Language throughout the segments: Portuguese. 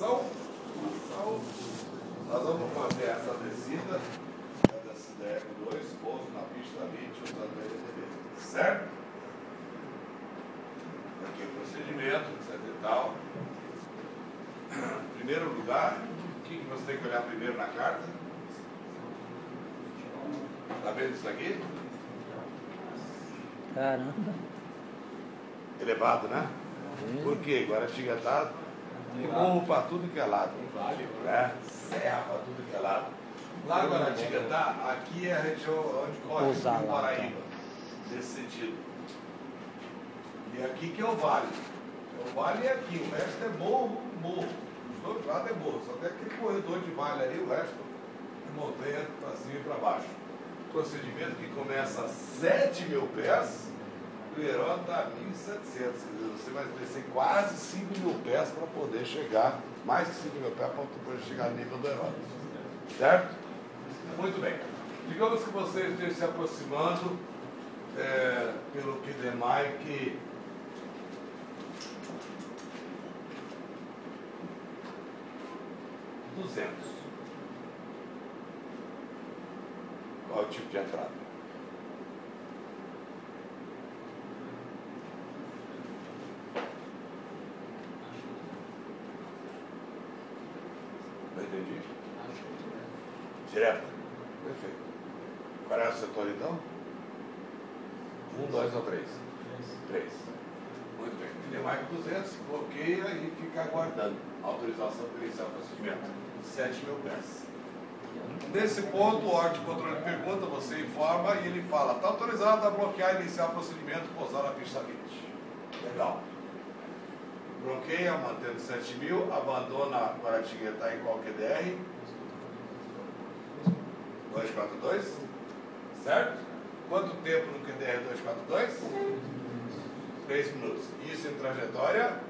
ação. Nós vamos fazer essa descida da CDR2, pouso na pista 20, usando a LTV. Certo? Aqui o procedimento, etc e tal. Em primeiro lugar, o que você tem que olhar primeiro na carta? Está vendo isso aqui? Caramba. Elevado, né? Por quê? Guaratinguetá tem morro para tudo que é lado. Né? Serra para tudo que é lado. Lá em Guaratinguetá, aqui é a região onde corre o Rio Paraíba. Nesse sentido. E aqui que é o vale. O vale é aqui, o resto é morro. Os dois lados é morro. Só tem aquele corredor de vale ali, o resto é montanha para cima e para baixo. Procedimento que começa a 7.000 pés, o Herói está a 1.700. Você vai descer quase 5.000 pés para poder chegar, mais de 5.000 pés para poder chegar no nível do Herói. Certo? Muito bem. Digamos que você esteja se aproximando pelo Kidemaic 200. Qual é o tipo de entrada? Não entendi. Direto? Perfeito. Qual é o setor então? 1, 2 ou 3? 3. Muito bem. Kidemaic 200, bloqueia e fica aguardando a autorização para iniciar o procedimento. 7.000 pés. Nesse ponto, o órgão de controle pergunta, você informa e ele fala: está autorizado a bloquear e iniciar o procedimento, pousar na pista 20. Legal. Bloqueia, mantendo 7.000, abandona Guaratinguetá em qual QDR? 242. Certo? Quanto tempo no QDR 242? 3 minutos. Isso em trajetória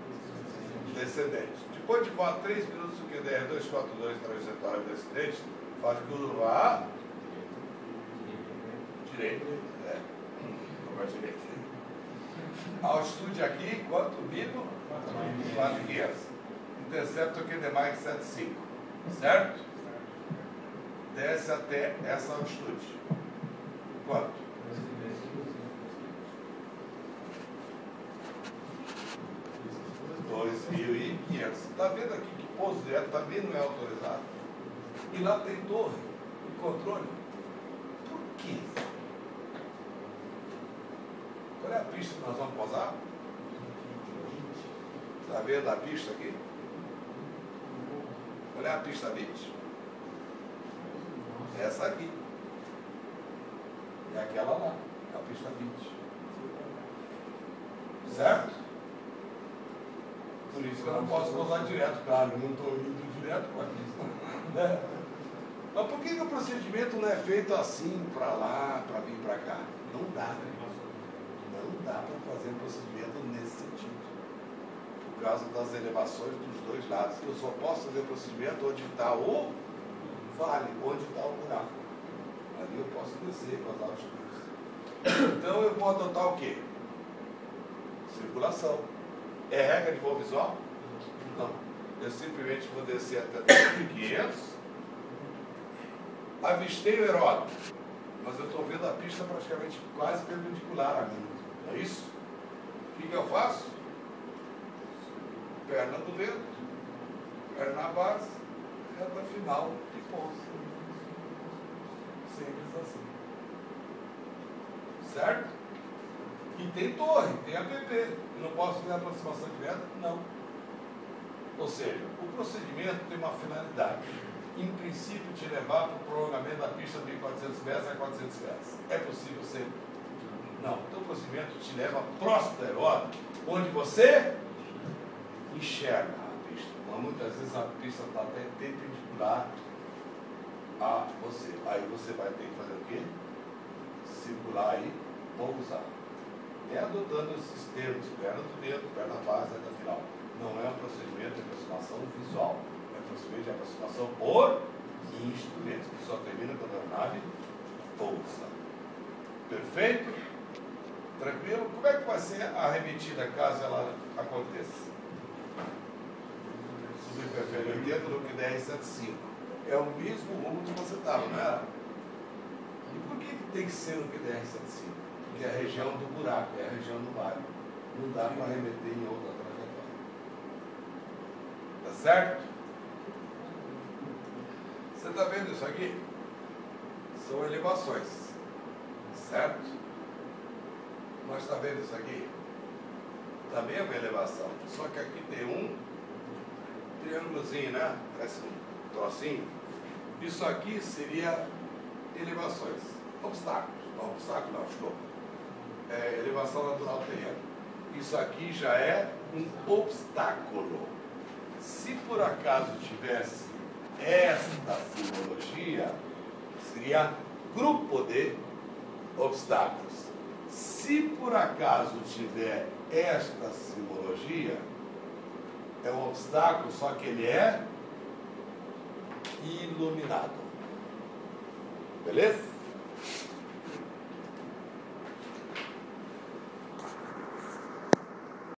descendente. Depois de voar 3 minutos no QDR 242 em trajetória descendente, faz curva direito. Curva direita. Altitude aqui, quanto? Nível? 4.500. Intercepto Kidemaic 75. Certo? Desce até essa altitude. Quanto? 2.500. Está vendo aqui que pouso direto também não é autorizado? E lá tem torre de controle. Por quê? Qual é a pista que nós vamos pousar? Está vendo a pista aqui? Qual é a pista 20? Essa aqui. E aquela lá. É a pista 20. Certo? Por isso que eu não posso pousar direto, claro. Eu não estou indo direto para a pista. Né? Mas por que o procedimento não é feito assim, para lá, para vir para cá? Não dá. Não dá para fazer um procedimento nesse sentido. Por causa das elevações dos dois lados. Eu só posso fazer o procedimento onde está o vale, onde está o buraco. Ali eu posso descer com as altitudes. Então eu vou adotar o quê? Circulação. É regra de voo visual? Não. Eu simplesmente vou descer até 2.500. Avistei o Heródoto, mas eu estou vendo a pista praticamente quase perpendicular a mim. Não é isso? O que eu faço? Perna do vento, perna na base, reta final de pouso. Simples assim. Certo? E tem torre, tem APP. Eu não posso fazer aproximação direta? Não. Ou seja, o procedimento tem uma finalidade. Em princípio, te levar para o prolongamento da pista de 1.400 metros a 400 metros. É possível ser? Não. Então o procedimento te leva próximo da aeródromo, onde você enxerga a pista. Mas muitas vezes a pista está até perpendicular a você. Aí você vai ter que fazer o quê? Circular aí, pousar. Adotando esses termos, perna do dedo, perna base, reta final. Não é um procedimento de aproximação visual. É um procedimento de aproximação por instrumentos, que só termina quando a nave pousa. Perfeito? Tranquilo? Como é que vai ser a remetida caso ela aconteça? Subir DR-75. É o mesmo rumo que você estava, não era? E por que tem que ser no DR-75? Porque é a região do buraco, é a região do vale. Não dá para remeter em outra trajetória. Tá certo? Você está vendo isso aqui? São elevações. Certo? Mas está vendo isso aqui? Também é uma elevação. Só que aqui tem um triângulozinho, né? Parece um trocinho. Isso aqui seria elevações. Obstáculos. Não, obstáculo não, desculpa. É elevação natural do terreno. Isso aqui já é um obstáculo. Se por acaso tivesse esta simbologia, seria grupo de obstáculos. Se por acaso tiver esta simbologia, é um obstáculo, só que ele é iluminado. Beleza?